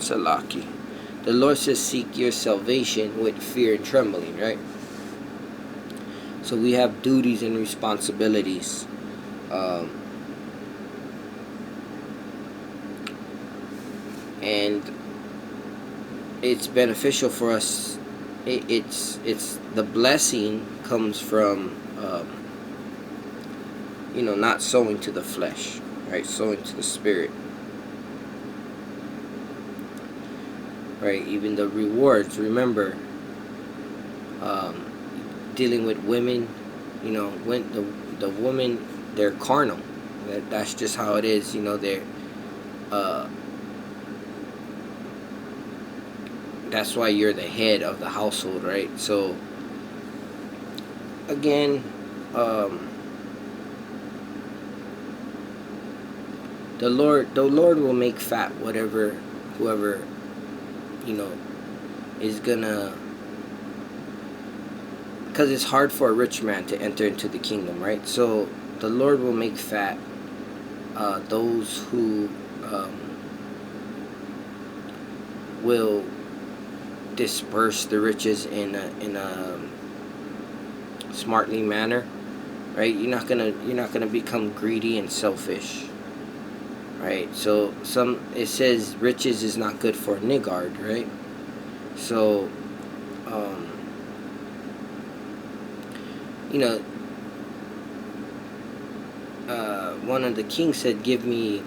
Salaki. The Lord says, seek your salvation with fear and trembling, right? So we have duties and responsibilities. And it's beneficial for us. It's the blessing comes from not sowing to the flesh, right? Sowing to the spirit, right? Even the rewards. Remember, dealing with women, when the woman, they're carnal. That's just how it is. They're that's why you're the head of the household, right? So again, the Lord will make fat whoever is gonna, because it's hard for a rich man to enter into the kingdom, right? So the Lord will make fat those who will disperse the riches in a smartly manner, right? You're not gonna become greedy and selfish, right? So it says riches is not good for a niggard, right? So one of the kings said, give me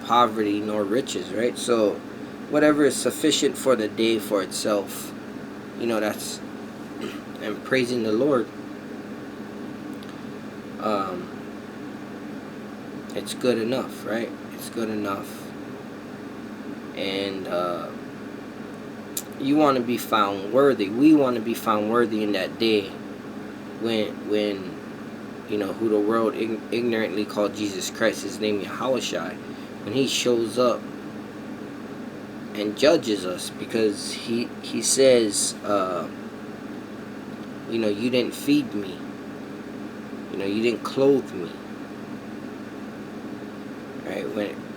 poverty nor riches, right? So whatever is sufficient for the day for itself, that's, and praising the Lord, it's good enough, right? It's good enough. And you want to be found worthy. We want to be found worthy in that day when who the world ignorantly called Jesus Christ, his name Yahushua, when he shows up and judges us, because he says, you didn't feed me, you didn't clothe me, right?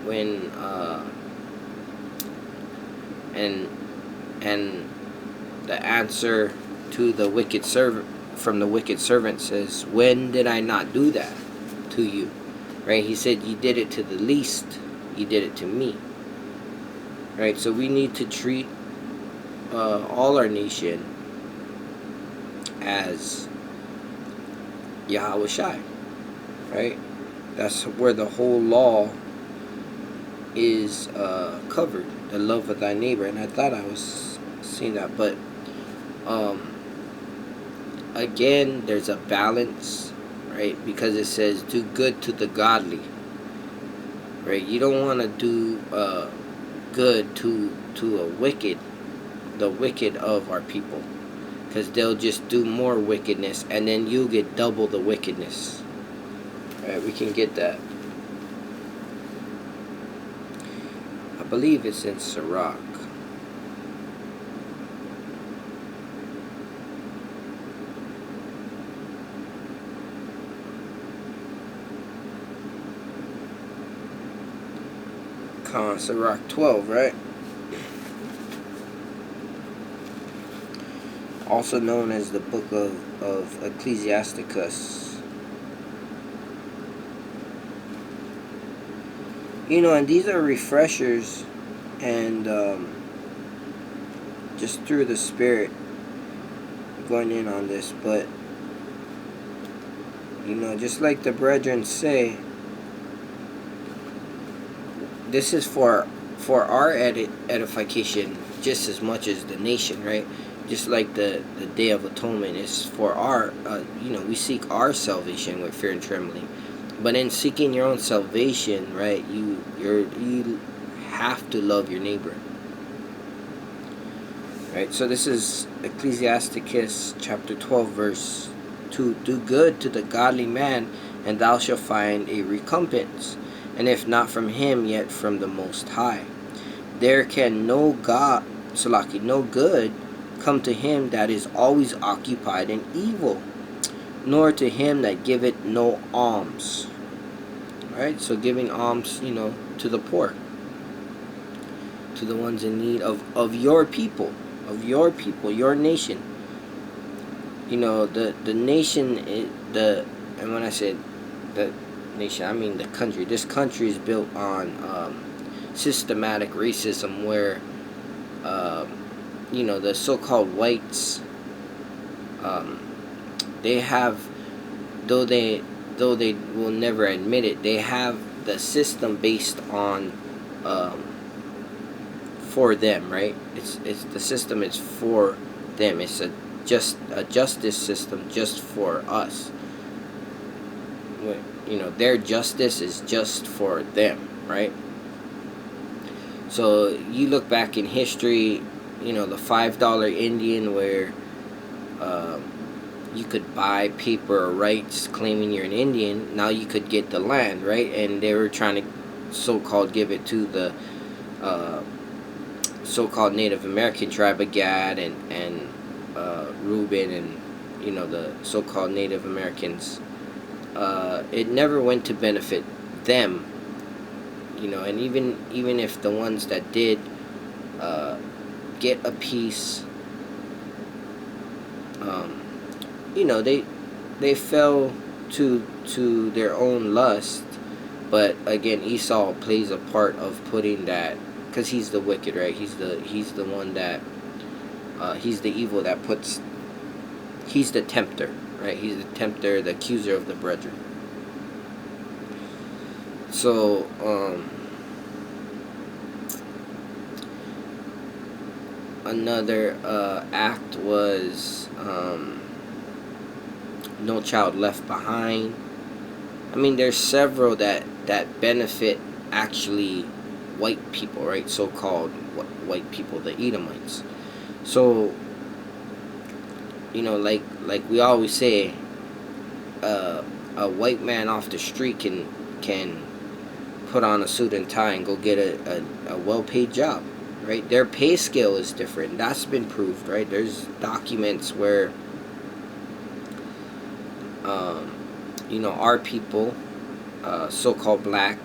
When and the answer to the wicked servant, from the wicked servant, says, when did I not do that to you? Right? He said, you did it to the least, you did it to me. Right? So we need to treat all our nation as Yahushua, right? That's where the whole law is covered, the love of thy neighbor. And I thought I was seeing that, but again, there's a balance, right? Because it says, do good to the godly, right? You don't want to do good to the wicked of our people, because they'll just do more wickedness, and then you get double the wickedness, right? We can get that. I believe it's in Sirach. Sirach 12, right? Also known as the book of Ecclesiasticus. And these are refreshers, and just through the Spirit going in on this. But just like the brethren say, this is for our edification just as much as the nation, right? Just like the Day of Atonement is for our, we seek our salvation with fear and trembling. But in seeking your own salvation, right, you have to love your neighbor, right? So this is Ecclesiasticus chapter 12, verse 2. Do good to the godly man, and thou shalt find a recompense. And if not from him, yet from the Most High. There can no good come to him that is always occupied in evil, nor to him that giveth no alms. Right? So giving alms, to the poor. to the ones in need of your people, your nation. You know, the nation, and when I said the nation, I mean the country. This country is built on systematic racism, where you know, the so-called whites, um, they have, though they will never admit it, they have the system based on for them, right? It's the system is for them. It's a justice system just for us. You know, their justice is just for them, right? So you look back in history, you know, the $5 Indian, where you could buy paper rights claiming you're an Indian. Now you could get the land, right? And they were trying to so-called give it to the so-called Native American tribe of Gad and Reuben, and you know, the so-called Native Americans. It never went to benefit them, you know. And even if the ones that did get a piece, you know, they fell to their own lust. But again, Esau plays a part of putting that, because he's the wicked, right? He's the one that he's the evil that puts. He's the tempter, right? He's the tempter, the accuser of the brethren. So another act was No Child Left Behind. I mean, there's several that benefit actually white people, right? So-called white people, the Edomites. So, you know, like we always say, a white man off the street can put on a suit and tie and go get a well-paid job, right? Their pay scale is different. That's been proved, right? There's documents where you know, our people, so-called black,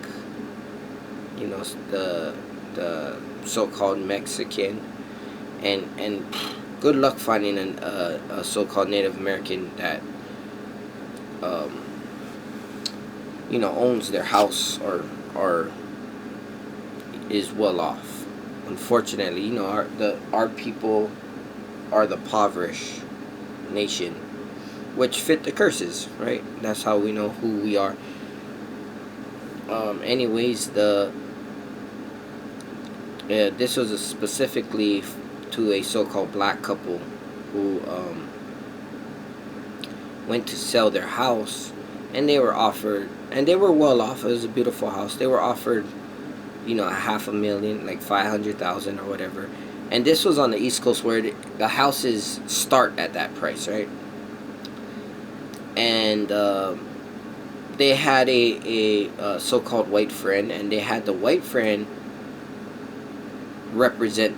you know, the so-called Mexican, and good luck finding a so-called Native American that you know, owns their house or is well off. Unfortunately, you know, our people are the impoverished nation, which fit the curses, right? That's how we know who we are. Anyways, this was specifically to a so-called black couple who went to sell their house, and they were offered, and they were well off. It was a beautiful house. They were offered, you know, $500,000, like 500,000 or whatever. And this was on the East Coast, where the houses start at that price, right? And they had a so-called white friend, and they had the white friend represent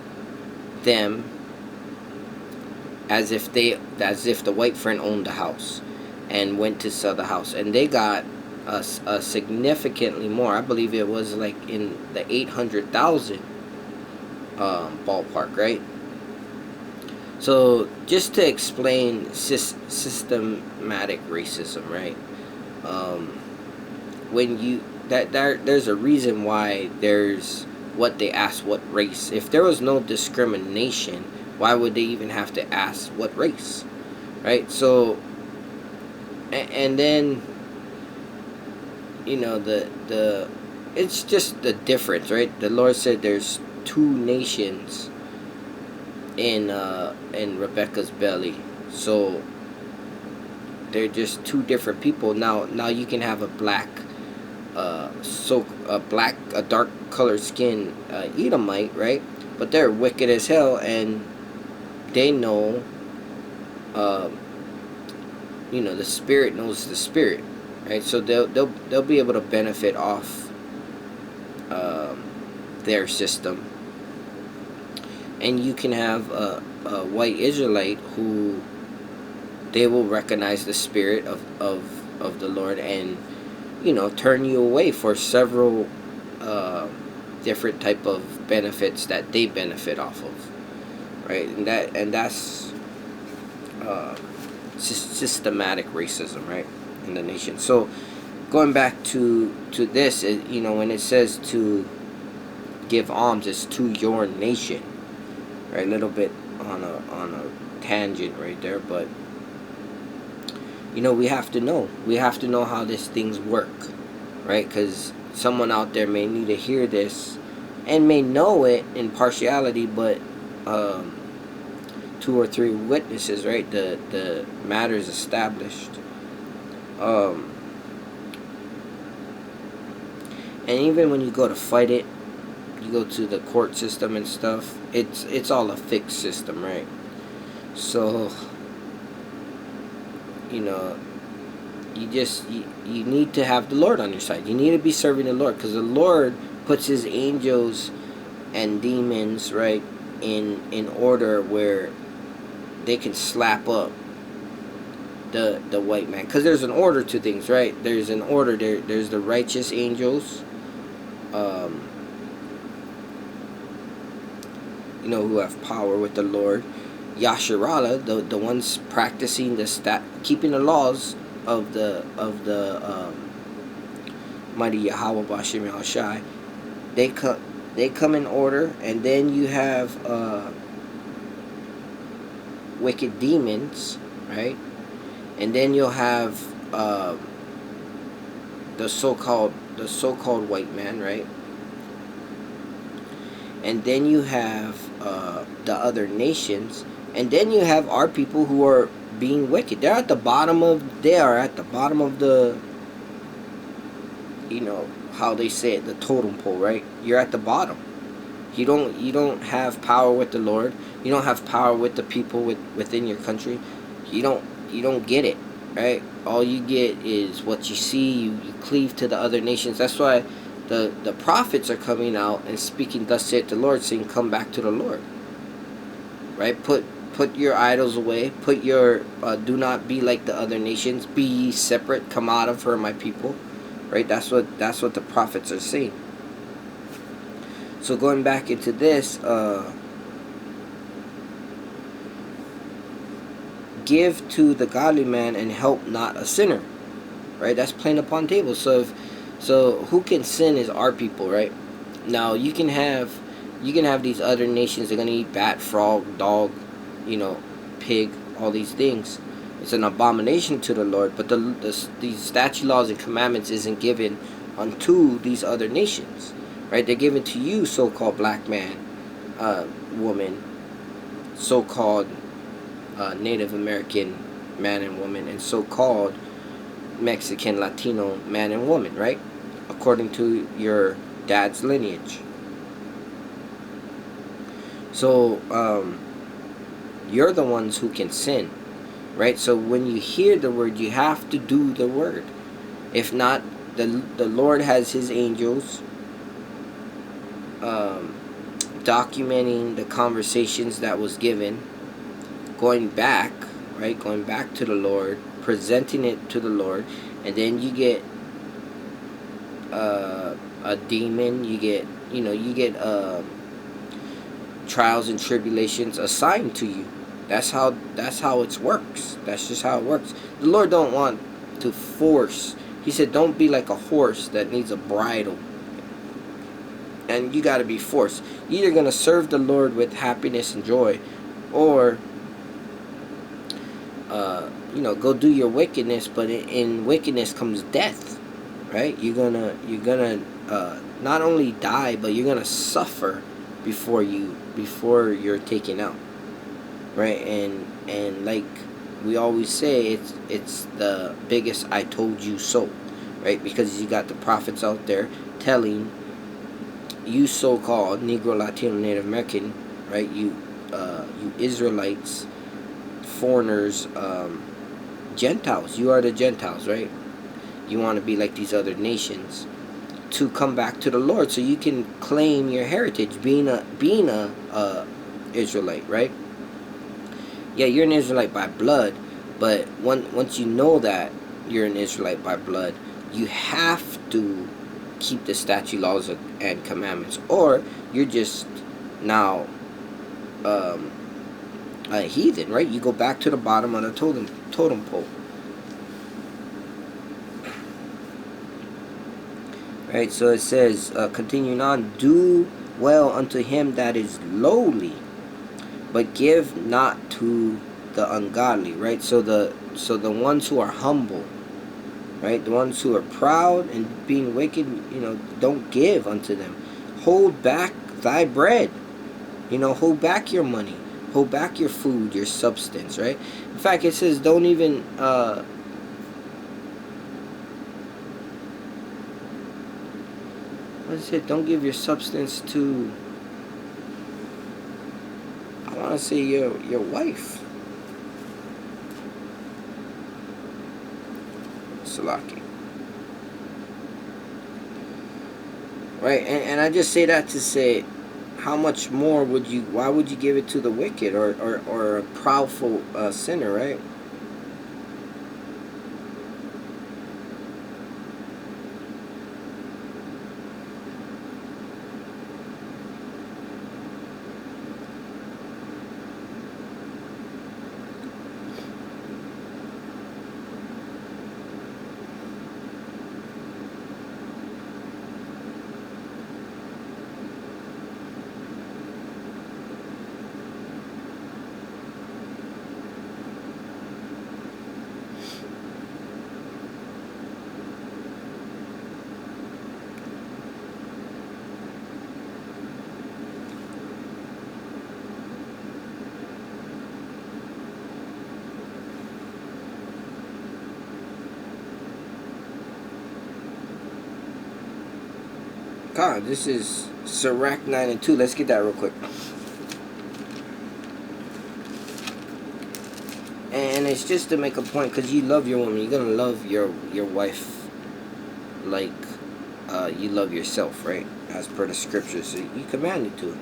them as if the white friend owned the house and went to sell the house, and they got a significantly more. I believe it was like in the 800,000 ballpark, right? So just to explain systematic racism, right? When you there's a reason why there's what they ask, what race. If there was no discrimination, why would they even have to ask what race, right? So, and then, you know, the it's just the difference, right? The Lord said there's two nations in Rebecca's belly, so they're just two different people. Now you can have a black, a dark colored skin Edomite, right? But they're wicked as hell, and they know, you know, the spirit knows the spirit, right? So they'll be able to benefit off their system. And you can have a white Israelite who they will recognize the spirit of the Lord, and, you know, turn you away for several different type of benefits that they benefit off of, right? And that's systematic racism, right, in the nation. So going back to this, when it says to give alms, it's to your nation, right? A little bit on a tangent right there, but we have to know how these things work, right? Because someone out there may need to hear this and may know it in partiality, but 2 or 3 witnesses, right? The matter is established. And even when you go to fight it, you go to the court system and stuff, it's all a fixed system, right? So you need to have the Lord on your side. You need to be serving the Lord, because the Lord puts his angels and demons, right, in order where they can slap up the white man, because there's an order to things, right? There's an order. There's the righteous angels, who have power with the Lord. Yasharala, the ones practicing keeping the laws of the mighty Yahweh Bashim Yahushai. They come in order, and then you have wicked demons, right? And then you'll have the so-called white man, right? And then you have the other nations, and then you have our people who are being wicked. They are at the bottom of the, how they say it, the totem pole, right? You're at the bottom. You don't have power with the Lord. You don't have power with the people within your country. You don't get it, right? All you get is what you see. You cleave to the other nations. That's why the prophets are coming out and speaking, thus saith the Lord, saying, come back to the Lord, right? Put your idols away. Put your do not be like the other nations. Be ye separate. Come out of her, my people, right? That's what the prophets are saying. So going back into this, give to the godly man and help not a sinner, right? That's plain upon table. So who can sin is our people, right? Now you can have these other nations. They're gonna eat bat, frog, dog, pig, all these things. It's an abomination to the Lord. But these statute, laws, and commandments isn't given unto these other nations, right? They're given to you, so-called black man, woman, so-called Native American man and woman, and so-called Mexican, Latino man and woman, right? According to your dad's lineage. So you're the ones who can sin, right? So when you hear the word, you have to do the word. If not, the Lord has his angels documenting the conversations that was given, going back to the Lord, presenting it to the Lord, and then you get a demon, you get trials and tribulations assigned to you. That's how it works. That's just how it works. The Lord don't want to force. He said, don't be like a horse that needs a bridle, and you got to be forced. You're either going to serve the Lord with happiness and joy, or go do your wickedness. But in wickedness comes death, right? You're gonna not only die, but you're gonna suffer before you're taken out, right? And like we always say, it's the biggest "I told you so," right? Because you got the prophets out there telling you, so-called Negro, Latino, Native American, right? You Israelites, foreigners, Gentiles. You are the Gentiles, right? You want to be like these other nations, to come back to the Lord, so you can claim your heritage, being a Israelite, right? Yeah, you're an Israelite by blood, but once you know that you're an Israelite by blood, you have to keep the statute, laws, and commandments, or you're just now a heathen, right? You go back to the bottom of the totem pole. Right, so it says, continuing on, do well unto him that is lowly, but give not to the ungodly. Right, so the ones who are humble, right, the ones who are proud and being wicked, don't give unto them. Hold back thy bread. Hold back your money. Hold back your food, your substance. Right. In fact, it says don't even. What is it? Don't give your substance to, I want to say, your wife. Salaki. Right, and I just say that to say, how much more why would you give it to the wicked or a proudful sinner, right? God, this is Sirach 9 and 2. Let's get that real quick. And it's just to make a point, because you love your woman. You're going to love your wife like you love yourself, right? As per the scriptures. So you commanded to.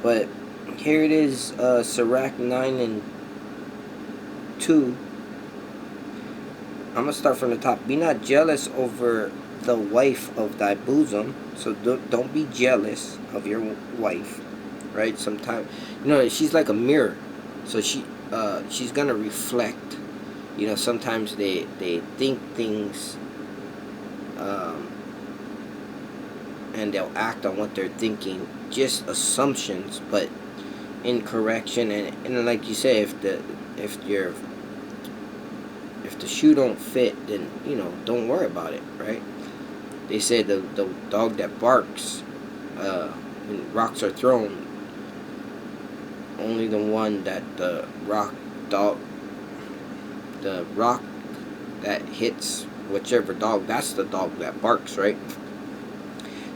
But here it is, Sirach 9 and 2. I'm going to start from the top. Be not jealous over the wife of thy bosom. So don't be jealous of your wife, right? Sometimes, she's like a mirror. So she's going to reflect. Sometimes they think things, and they'll act on what they're thinking. Just assumptions, but incorrection. And like you say, if the shoe don't fit, then don't worry about it, right? They say the dog that barks when rocks are thrown, only the one that the rock that hits whichever dog, that's the dog that barks, right?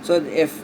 So if